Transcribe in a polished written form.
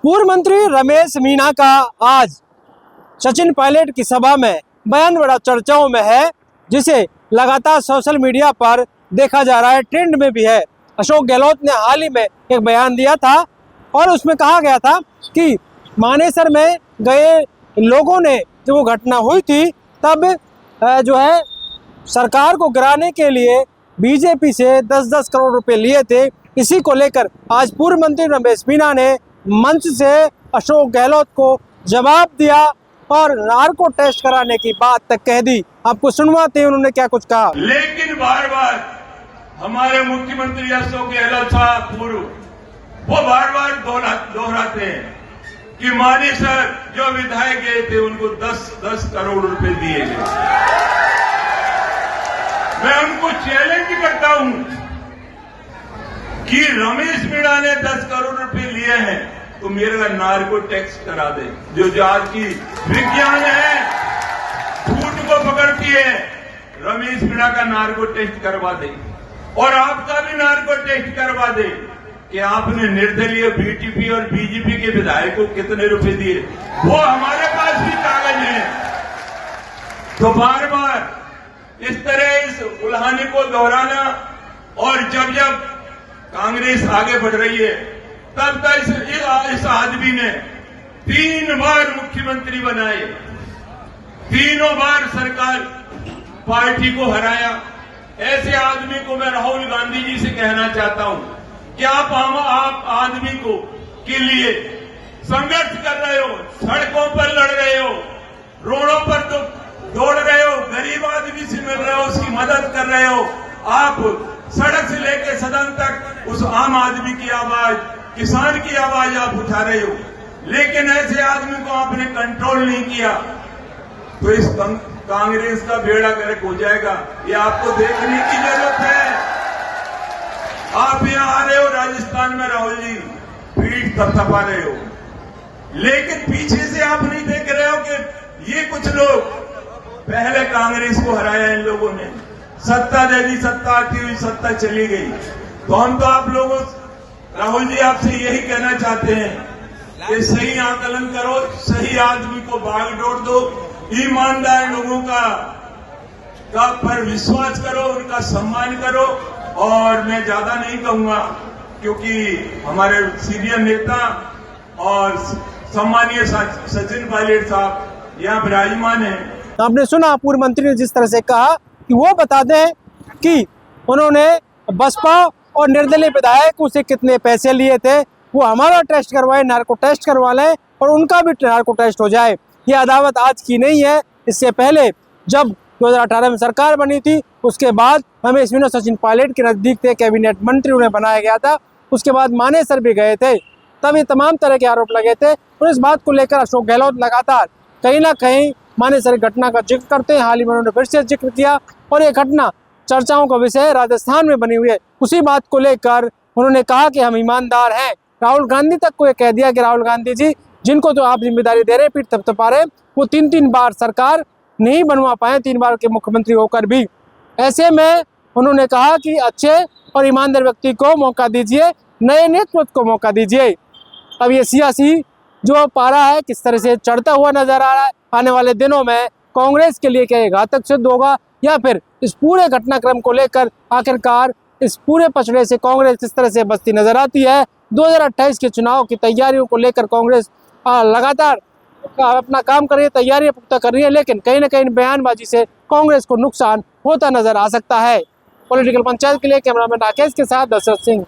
पूर्व मंत्री रमेश मीणा का आज सचिन पायलट की सभा में बयान बड़ा चर्चाओं में है, जिसे लगातार सोशल मीडिया पर देखा जा रहा है, ट्रेंड में भी है। अशोक गहलोत ने हाल ही में एक बयान दिया था और उसमें कहा गया था कि मानेसर में गए लोगों ने जब वो घटना हुई थी तब जो है सरकार को गिराने के लिए बीजेपी से 10-10 करोड़ रुपए लिए थे। इसी को लेकर आज पूर्व मंत्री रमेश मीणा ने मंच से अशोक गहलोत को जवाब दिया और नार्को टेस्ट कराने की बात तक कह दी। आपको सुनवाते हैं उन्होंने क्या कुछ कहा। लेकिन बार बार हमारे मुख्यमंत्री अशोक गहलोत साहब पूर्व वो बार बार दोहराते हैं कि मानेसर जो विधायक गए थे उनको 10-10 करोड़ रुपए दिए गए। मैं उनको चैलेंज करता हूं कि रमेश मीणा ने 10 करोड़ रुपए लिए हैं तो मेरा नार्को टैक्स करा दे। जो आज की विज्ञान है झूठ को पकड़ती है, रमेश मीणा का नार्को टेस्ट करवा दे और आपका भी नार्को टेस्ट करवा दे कि आपने निर्दलीय बीटीपी और बीजेपी के विधायकों को कितने रुपए दिए, वो हमारे पास भी कागज है। तो बार बार इस तरह इस उल्हाने को दोहराना, और जब जब कांग्रेस आगे बढ़ रही है तब तक इस आदमी ने 3 बार मुख्यमंत्री बनाए, तीनों बार सरकार पार्टी को हराया। ऐसे आदमी को मैं राहुल गांधी जी से कहना चाहता हूं कि आप आदमी को के लिए संघर्ष कर रहे हो, सड़कों पर लड़ रहे हो, रोडों पर तो दौड़ रहे हो, गरीब आदमी से मिल रहे हो, उसकी मदद कर रहे हो। आप सड़क से लेकर सदन तक उस आम आदमी की आवाज, किसान की आवाज आप उठा रहे हो, लेकिन ऐसे आदमी को आपने कंट्रोल नहीं किया तो इस कांग्रेस का बेड़ा गर्क हो जाएगा। ये आपको देखने की जरूरत है। आप यहां आ रहे हो राजस्थान में, राहुल जी पीठ थपथपा रहे हो, लेकिन पीछे से आप नहीं देख रहे हो कि ये कुछ लोग पहले कांग्रेस को हराया, इन लोगों ने सत्ता दे दी, सत्ता आती हुई सत्ता चली गई। तो हम तो आप लोगों राहुल जी आपसे यही कहना चाहते हैं कि सही आकलन करो, सही आदमी को बागडोर दो, ईमानदार लोगों का पर विश्वास करो, उनका सम्मान करो। और मैं ज्यादा नहीं कहूंगा क्योंकि हमारे सीनियर नेता और सम्मानीय सचिन पायलट साहब यहाँ विराजमान हैं। आपने सुना पूर्व मंत्री ने जिस तरह से कहा कि वो बता दें कि उन्होंने बसपा और निर्दलीय विधायकों से कितने पैसे लिए थे, वो हमारा टेस्ट करवाए, नार्को टेस्ट करवा लें और उनका भी नार्को टेस्ट हो जाए। ये अदावत आज की नहीं है। इससे पहले जब 2018 में सरकार बनी थी उसके बाद रमेश मीणा सचिन पायलट के नजदीक थे, कैबिनेट मंत्री उन्हें बनाया गया था। उसके बाद मानेसर भी गए थे, तब ये तमाम तरह के आरोप लगे थे और इस बात को लेकर अशोक गहलोत लगातार कहीं ना कहीं मानेसर घटना का जिक्र करते हैं। हाल ही में उन्होंने फिर से जिक्र किया और ये घटना चर्चाओं का विषय राजस्थान में बनी हुई है। उसी बात को लेकर उन्होंने कहा कि हम ईमानदार हैं। राहुल गांधी तक को ये कह दिया कि राहुल गांधी जी, जिनको तो आप जिम्मेदारी दे रहे, पीठ थपथपा रहे, वो 3-3 बार सरकार नहीं बनवा पाए, 3 बार के मुख्यमंत्री होकर भी। ऐसे में उन्होंने कहा कि अच्छे और ईमानदार व्यक्ति को मौका दीजिए, नए नेतृत्व को मौका दीजिए। अब ये सियासी जो पारा है किस तरह से चढ़ता हुआ नजर आ रहा है, आने वाले दिनों में कांग्रेस के लिए क्या ये घातक सिद्ध होगा या फिर इस पूरे घटनाक्रम को लेकर आखिरकार इस पूरे पछड़े से कांग्रेस किस तरह से बचती नजर आती है। 2028 के चुनाव की तैयारियों को लेकर कांग्रेस लगातार अपना काम कर रही है, तैयारियां पुख्ता कर रही है, लेकिन कहीं ना कहीं बयानबाजी से कांग्रेस को नुकसान होता नजर आ सकता है। पॉलिटिकल पंचायत के लिए कैमरामैन राकेश के साथ दशरथ सिंह।